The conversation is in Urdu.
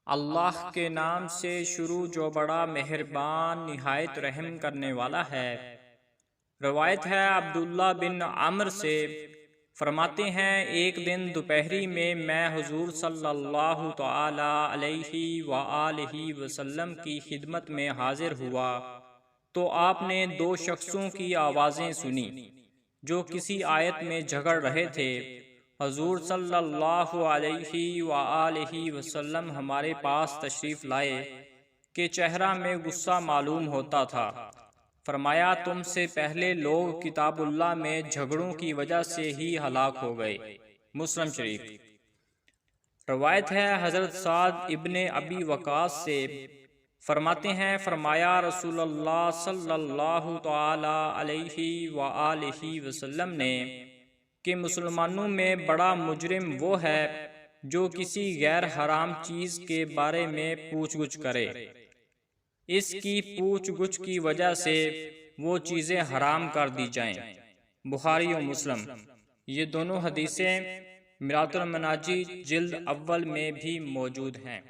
اللہ کے نام سے شروع جو بڑا مہربان نہایت رحم کرنے والا ہے۔ روایت ہے عبداللہ بن عمرو سے، فرماتے ہیں ایک دن دوپہری میں حضور صلی اللہ تعالی علیہ وآلہ وسلم کی خدمت میں حاضر ہوا تو آپ نے دو شخصوں کی آوازیں سنی جو کسی آیت میں جھگڑ رہے تھے۔ حضور صلی اللہ علیہ وآلہ وسلم ہمارے پاس تشریف لائے کہ چہرہ میں غصہ معلوم ہوتا تھا۔ فرمایا تم سے پہلے لوگ کتاب اللہ میں جھگڑوں کی وجہ سے ہی ہلاک ہو گئے۔ مسلم شریف۔ روایت ہے حضرت سعد ابن ابی وقاص سے، فرماتے ہیں فرمایا رسول اللہ صلی اللہ تعالی علیہ وآلہ وسلم نے کہ مسلمانوں میں بڑا مجرم وہ ہے جو کسی غیر حرام چیز کے بارے میں پوچھ گچھ کرے، اس کی پوچھ گچھ کی وجہ سے وہ چیزیں حرام کر دی جائیں۔ بخاری و مسلم۔ یہ دونوں حدیثیں مرآت المناجی جلد اول میں بھی موجود ہیں۔